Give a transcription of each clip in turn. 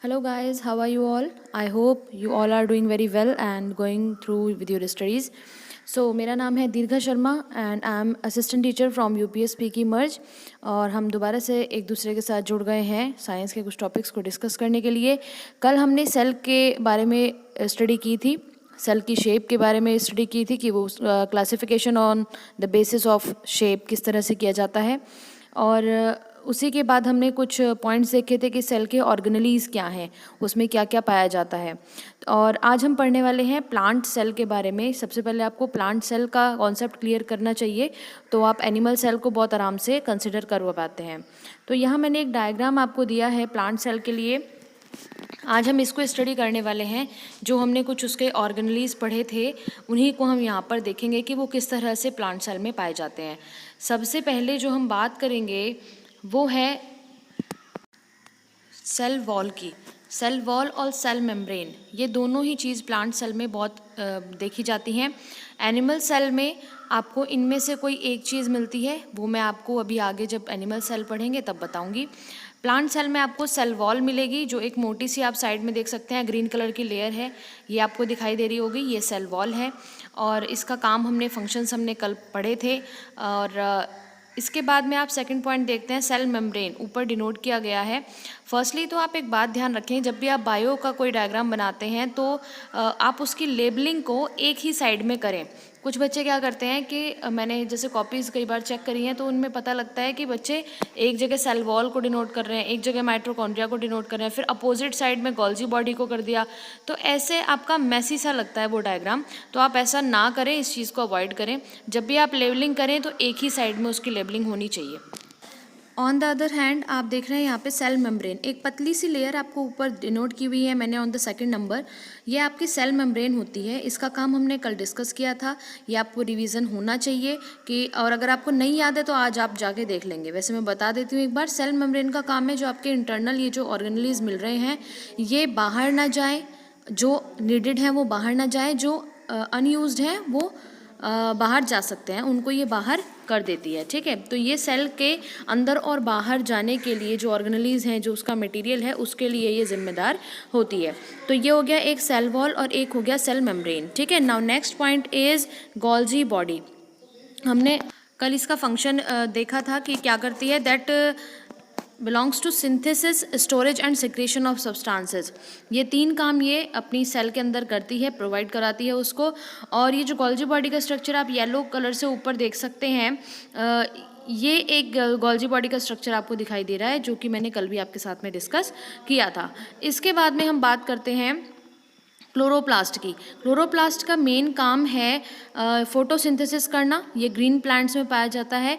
Hello guys, how are you all? I hope you all are doing very well and going through with your studies. So मेरा नाम है Dirgha Sharma and I am assistant teacher from UPSP की मर्ज। और हम दोबारा से एक दूसरे के साथ जुड़ गए हैं साइंस के कुछ टॉपिक्स को डिस्कस करने के लिए। कल हमने सेल के बारे में स्टडी की थी, सेल की शेप के बारे में स्टडी की थी कि वो classification on the basis of shape किस तरह से किया जाता है। और उसी के बाद हमने कुछ पॉइंट्स देखे थे कि सेल के ऑर्गेनेलीज क्या हैं, उसमें क्या क्या पाया जाता है। और आज हम पढ़ने वाले हैं प्लांट सेल के बारे में। सबसे पहले आपको प्लांट सेल का कॉन्सेप्ट क्लियर करना चाहिए, तो आप एनिमल सेल को बहुत आराम से कंसिडर कर पाते हैं। तो यहाँ मैंने एक डायग्राम आपको दिया है प्लांट सेल के लिए। आज हम इसको स्टडी करने वाले हैं। जो हमने कुछ उसके ऑर्गेनेलीज पढ़े थे उन्हीं को हम यहाँ पर देखेंगे कि वो किस तरह से प्लांट सेल में पाए जाते हैं। सबसे पहले जो हम बात करेंगे वो है सेल वॉल की। सेल वॉल और सेल मेम्ब्रेन, ये दोनों ही चीज़ प्लांट सेल में बहुत देखी जाती हैं। एनिमल सेल में आपको इनमें से कोई एक चीज़ मिलती है, वो मैं आपको अभी आगे जब एनिमल सेल पढ़ेंगे तब बताऊंगी। प्लांट सेल में आपको सेल वॉल मिलेगी, जो एक मोटी सी आप साइड में देख सकते हैं ग्रीन कलर की लेयर है, ये आपको दिखाई दे रही होगी, ये सेल वॉल है। और इसका काम फंक्शंस हमने कल पढ़े थे। और इसके बाद में आप सेकंड पॉइंट देखते हैं सेल मेम्ब्रेन, ऊपर डिनोट किया गया है। फर्स्टली तो आप एक बात ध्यान रखें, जब भी आप बायो का कोई डायग्राम बनाते हैं तो आप उसकी लेबलिंग को एक ही साइड में करें। कुछ बच्चे क्या करते हैं कि मैंने जैसे कॉपीज़ कई बार चेक करी हैं तो उनमें पता लगता है कि बच्चे एक जगह सेल वॉल को डिनोट कर रहे हैं, एक जगह माइटोकॉन्ड्रिया को डिनोट कर रहे हैं, फिर अपोजिट साइड में गोल्जी बॉडी को कर दिया। तो ऐसे आपका मैसी सा लगता है वो डायग्राम। तो आप ऐसा ना करें, इस चीज़ को अवॉइड करें। जब भी आप लेबलिंग करें तो एक ही साइड में उसकी लेबलिंग होनी चाहिए। ऑन द अदर हैंड आप देख रहे हैं यहाँ पे सेल मेम्ब्रेन, एक पतली सी लेयर आपको ऊपर डिनोट की हुई है मैंने ऑन द सेकंड नंबर। ये आपकी सेल मेम्ब्रेन होती है। इसका काम हमने कल डिस्कस किया था, ये आपको रिवीजन होना चाहिए कि, और अगर आपको नहीं याद है तो आज आप जाके देख लेंगे। वैसे मैं बता देती हूँ एक बार, सेल मेम्ब्रेन का काम है जो आपके इंटरनल ये जो ऑर्गेनेलीज मिल रहे हैं ये बाहर ना जाए, जो नीडेड हैं वो बाहर ना जाए, जो अनयूज्ड हैं वो बाहर जा सकते हैं, उनको ये बाहर कर देती है। ठीक है, तो ये सेल के अंदर और बाहर जाने के लिए जो ऑर्गेनेलीज हैं, जो उसका मटेरियल है, उसके लिए ये जिम्मेदार होती है। तो ये हो गया एक सेल वॉल और एक हो गया सेल मेम्ब्रेन। ठीक है, now next point is Golgi body. हमने कल इसका फंक्शन देखा था कि क्या करती है, that belongs to synthesis, storage and secretion of substances. ये तीन काम ये अपनी सेल के अंदर करती है, प्रोवाइड कराती है उसको। और ये जो गोल्जी बॉडी का स्ट्रक्चर आप येलो कलर से ऊपर देख सकते हैं, ये एक गोल्जी बॉडी का स्ट्रक्चर आपको दिखाई दे रहा है, जो कि मैंने कल भी आपके साथ में डिस्कस किया था। इसके बाद में हम बात करते हैं क्लोरोप्लास्ट की। क्लोरोप्लास्ट का मेन काम है फोटोसिंथेसिस करना। ये ग्रीन प्लांट्स में पाया जाता है,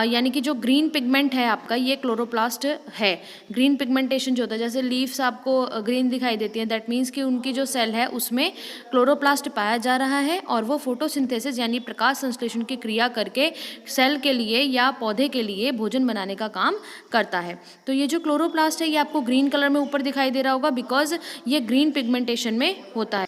यानी कि जो ग्रीन पिगमेंट है आपका ये क्लोरोप्लास्ट है। ग्रीन पिगमेंटेशन जो होता है, जैसे लीव्स आपको ग्रीन दिखाई देती हैं, दैट मीन्स कि उनकी जो सेल है उसमें क्लोरोप्लास्ट पाया जा रहा है और वो फोटोसिंथेसिस यानी प्रकाश संश्लेषण की क्रिया करके सेल के लिए या पौधे के लिए भोजन बनाने का काम करता है। तो ये जो क्लोरोप्लास्ट है ये आपको ग्रीन कलर में ऊपर दिखाई दे रहा होगा, बिकॉज ये ग्रीन पिगमेंटेशन में होता है।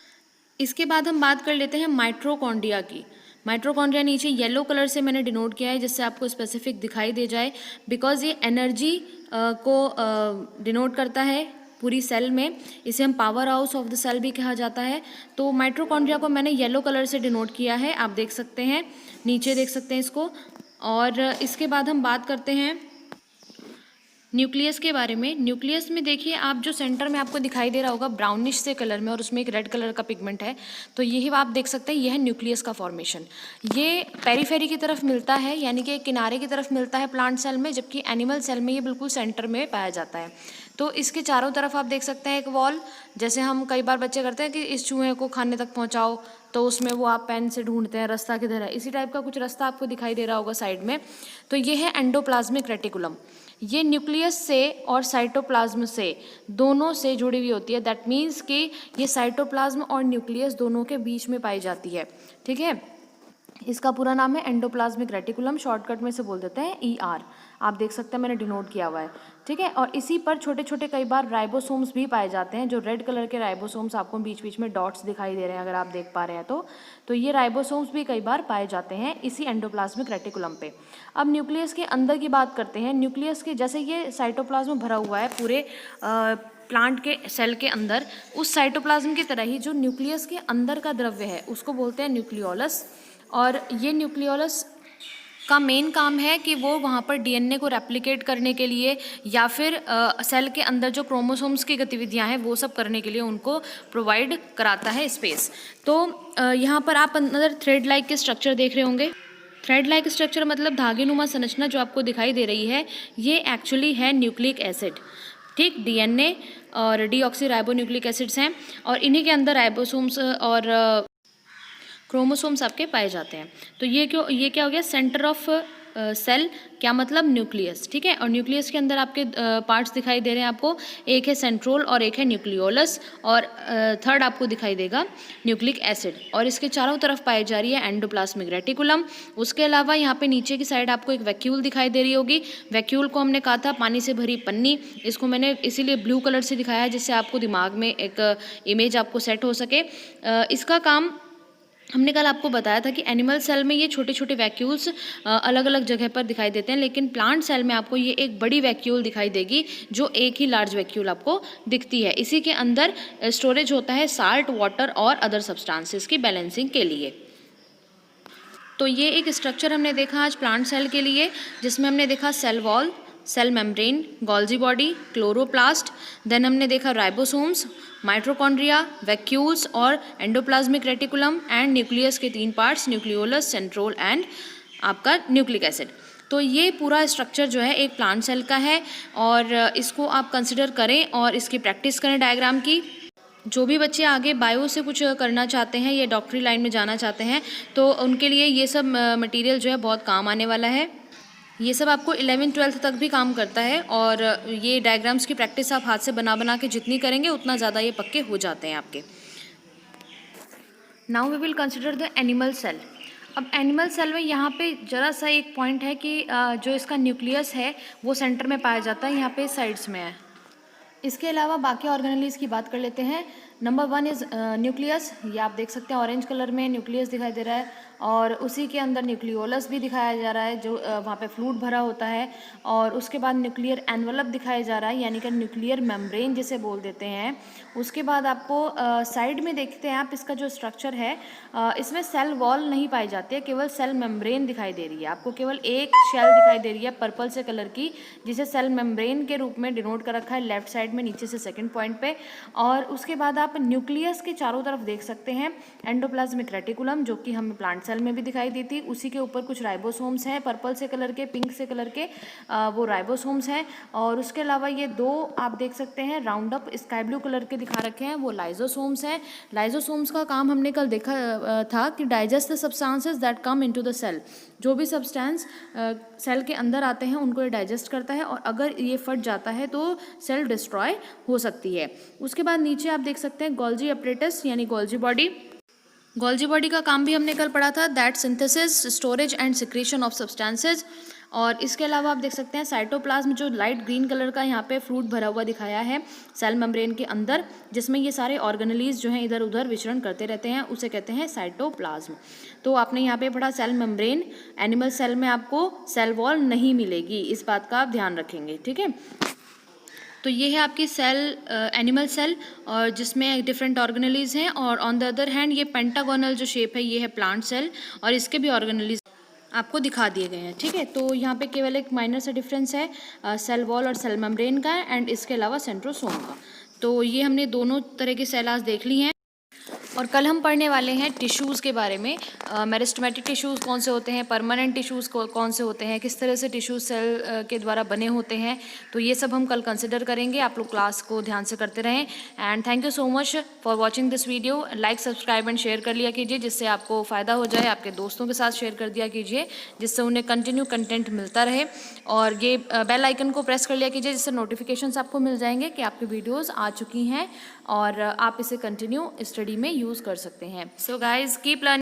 इसके बाद हम बात कर लेते हैं माइटोकॉन्ड्रिया की। माइटोकॉन्ड्रिया नीचे येलो कलर से मैंने डिनोट किया है, जिससे आपको स्पेसिफिक दिखाई दे जाए, बिकॉज ये एनर्जी को डिनोट करता है पूरी सेल में। इसे हम powerhouse of the cell भी कहा जाता है। तो माइटोकॉन्ड्रिया को मैंने येलो कलर से डिनोट किया है, आप देख सकते हैं, नीचे देख सकते हैं इसको। और इसके बाद हम बात करते हैं न्यूक्लियस के बारे में। न्यूक्लियस में देखिए आप, जो सेंटर में आपको दिखाई दे रहा होगा ब्राउनिश से कलर में, और उसमें एक रेड कलर का पिगमेंट है, तो यही आप देख सकते हैं, यह है न्यूक्लियस का फॉर्मेशन। ये पेरीफेरी की तरफ मिलता है, यानी कि किनारे की तरफ मिलता है प्लांट सेल में, जबकि एनिमल सेल में ये बिल्कुल सेंटर में पाया जाता है। तो इसके चारों तरफ आप देख सकते हैं एक वॉल। जैसे हम कई बार बच्चे करते हैं कि इस चूहे को खाने तक पहुँचाओ, तो उसमें वो आप पेन से ढूंढते हैं रास्ता किधर है, इसी टाइप का कुछ रास्ता आपको दिखाई दे रहा होगा साइड में। तो ये है एंडोप्लाज्मिक रेटिकुलम। ये न्यूक्लियस से और साइटोप्लाज्म से दोनों से जुड़ी हुई होती है। दैट मीन्स कि ये साइटोप्लाज्म और न्यूक्लियस दोनों के बीच में पाई जाती है। ठीक है, इसका पूरा नाम है एंडोप्लाज्मिक रेटिकुलम, शॉर्टकट में से बोल देते हैं ER। आप देख सकते हैं मैंने डिनोट किया हुआ है, ठीक है। और इसी पर छोटे छोटे कई बार राइबोसोम्स भी पाए जाते हैं, जो रेड कलर के राइबोसोम्स आपको बीच बीच में डॉट्स दिखाई दे रहे हैं अगर आप देख पा रहे हैं तो ये राइबोसोम्स भी कई बार पाए जाते हैं इसी एंडोप्लाज्मिक रेटिकुलम पे। अब न्यूक्लियस के अंदर की बात करते हैं। न्यूक्लियस के जैसे ये साइटोप्लाज्म भरा हुआ है पूरे प्लांट के सेल के अंदर, उस साइटोप्लाज्म की तरह ही जो न्यूक्लियस के अंदर का द्रव्य है उसको बोलते हैं न्यूक्लियोलस। और ये न्यूक्लियोलस का मेन काम है कि वो वहाँ पर DNA को रेप्लिकेट करने के लिए या फिर सेल के अंदर जो क्रोमोसोम्स की गतिविधियाँ हैं वो सब करने के लिए उनको प्रोवाइड कराता है स्पेस। तो यहाँ पर आप अंदर थ्रेड लाइक के स्ट्रक्चर देख रहे होंगे। थ्रेड लाइक स्ट्रक्चर मतलब धागेनुमा संरचना जो आपको दिखाई दे रही है, ये एक्चुअली है न्यूक्लिक एसिड, ठीक। DNA और डीऑक्सी राइबो न्यूक्लिक एसिड्स हैं और इन्हीं के अंदर राइबोसोम्स और क्रोमोसोम्स आपके पाए जाते हैं। तो ये क्या हो गया, सेंटर ऑफ सेल, क्या मतलब न्यूक्लियस, ठीक है। और न्यूक्लियस के अंदर आपके पार्ट्स दिखाई दे रहे हैं आपको, एक है सेंट्रोल और एक है न्यूक्लियोलस और थर्ड आपको दिखाई देगा न्यूक्लिक एसिड। और इसके चारों तरफ पाई जा रही है एंडोप्लाज्मिक रेटिकुलम। उसके अलावा यहाँ पे नीचे की साइड आपको एक वैक्यूल दिखाई दे रही होगी। वैक्यूल को हमने कहा था पानी से भरी पन्नी, इसको मैंने इसीलिए ब्लू कलर से दिखाया है जिससे आपको दिमाग में एक इमेज आपको सेट हो सके। इसका काम हमने कल आपको बताया था कि एनिमल सेल में ये छोटे छोटे वैक्यूल्स अलग अलग जगह पर दिखाई देते हैं, लेकिन प्लांट सेल में आपको ये एक बड़ी वैक्यूल दिखाई देगी जो एक ही लार्ज वैक्यूल आपको दिखती है। इसी के अंदर स्टोरेज होता है साल्ट, वाटर और अदर सब्सटेंसेस की बैलेंसिंग के लिए। तो ये एक स्ट्रक्चर हमने देखा आज प्लांट सेल के लिए, जिसमें हमने देखा cell wall, cell membrane, Golgi body, chloroplast, then हमने देखा राइबोसोम्स, माइटोकॉन्ड्रिया, वैक्यूल्स और एंडोप्लाज्मिक रेटिकुलम एंड न्यूक्लियस के 3 पार्ट्स, न्यूक्लियोलस, सेंट्रोल एंड आपका न्यूक्लिक एसिड। तो ये पूरा स्ट्रक्चर जो है एक प्लांट सेल का है और इसको आप कंसिडर करें और इसकी प्रैक्टिस करें डायग्राम की। जो भी बच्चे आगे बायो से कुछ करना चाहते हैं या डॉक्टरी लाइन में जाना चाहते हैं तो उनके लिए ये सब मटेरियल जो है बहुत काम आने वाला है। ये सब आपको 11th-12th तक भी काम करता है और ये डायग्राम्स की प्रैक्टिस आप हाथ से बना बना के जितनी करेंगे उतना ज़्यादा ये पक्के हो जाते हैं आपके। Now we will consider the animal cell. अब एनिमल सेल में यहाँ पे ज़रा सा एक पॉइंट है कि जो इसका न्यूक्लियस है वो सेंटर में पाया जाता है, यहाँ पे साइड्स में है। इसके अलावा बाकी ऑर्गेनेल्स की बात कर लेते हैं। नंबर 1 इज़ न्यूक्लियस, ये आप देख सकते हैं ऑरेंज कलर में न्यूक्लियस दिखाई दे रहा है और उसी के अंदर न्यूक्लियोलस भी दिखाया जा रहा है जो वहाँ पे फ्लूइड भरा होता है। और उसके बाद न्यूक्लियर एनवलप दिखाया जा रहा है यानी कि न्यूक्लियर मेम्ब्रेन जिसे बोल देते हैं। उसके बाद आपको साइड में देखते हैं आप इसका जो स्ट्रक्चर है, इसमें सेल वॉल नहीं पाई जाती है, केवल सेल मेम्ब्रेन दिखाई दे रही है। आपको केवल एक शेल दिखाई दे रही है पर्पल से कलर की, जिसे सेल मेम्ब्रेन के रूप में डिनोट कर रखा है लेफ्ट साइड में नीचे से सेकंड पॉइंट पे। और उसके बाद आप न्यूक्लियस के चारों तरफ देख सकते हैं एंडोप्लाज्मिक रेटिकुलम, जो कि हमें प्लांट सेल में भी दिखाई दी थी। उसी के ऊपर कुछ राइबोसोम्स हैं पर्पल से कलर के, पिंक से कलर के, वो राइबोसोम्स हैं। और उसके अलावा ये 2 आप देख सकते हैं round up sky blue colour के दिखा रखे हैं, वो लाइजोसोम्स हैं। लाइजोसोम्स का काम हमने कल देखा था कि digest the substances that come into the cell. जो भी सब्सटेंस सेल के अंदर आते हैं उनको ये डाइजेस्ट करता है और अगर ये फट जाता है तो सेल डिस्ट्रॉय हो सकती है। उसके बाद नीचे आप देख सकते हैं गोल्जी अपरेटस यानी गोल्जी बॉडी। गोल्जी बॉडी का काम भी हमने कल पढ़ा था, that synthesis, storage and secretion of substances. और इसके अलावा आप देख सकते हैं साइटोप्लाज्म, जो लाइट ग्रीन कलर का यहाँ पे फ्रूट भरा हुआ दिखाया है सेल मेम्ब्रेन के अंदर, जिसमें ये सारे ऑर्गेनेलीज जो हैं इधर उधर विचरण करते रहते हैं, उसे कहते हैं साइटोप्लाज्म। तो आपने यहाँ पे पढ़ा सेल मेम्ब्रेन। एनिमल सेल में आपको सेल वॉल नहीं मिलेगी, इस बात का आप ध्यान रखेंगे, ठीक है। तो ये है आपकी सेल, एनिमल सेल, और जिसमें डिफरेंट ऑर्गेनेलीज हैं। और ऑन द अदर हैंड ये पेंटागोनल जो शेप है ये है प्लांट सेल और इसके भी ऑर्गेनेलीज आपको दिखा दिए गए हैं, ठीक है। तो यहाँ पे केवल एक माइनर सा डिफरेंस है सेल वॉल और सेल मेम्ब्रेन का एंड इसके अलावा सेंट्रोसोम का। तो ये हमने दोनों तरह की सेल आज देख ली हैं। और कल हम पढ़ने वाले हैं टिश्यूज़ के बारे में, मेरिस्टेमेटिक टिश्यूज़ कौन से होते हैं, परमानेंट टिश्यूज़ कौन से होते हैं, किस तरह से टिश्यूज़ सेल के द्वारा बने होते हैं। तो ये सब हम कल कंसिडर करेंगे। आप लोग क्लास को ध्यान से करते रहें and thank you so much for watching this video. Like, subscribe and share कर लिया कीजिए जिससे आपको फ़ायदा हो जाए। आपके दोस्तों के साथ शेयर कर दिया कीजिए जिससे उन्हें कंटिन्यू कंटेंट मिलता रहे। और ये बेल आइकन को प्रेस कर लिया कीजिए जिससे नोटिफिकेशंस आपको मिल जाएंगे कि आपकी वीडियोज़ आ चुकी हैं और आप इसे कंटिन्यू स्टडी में यूज़ कर सकते हैं। So guys keep learning.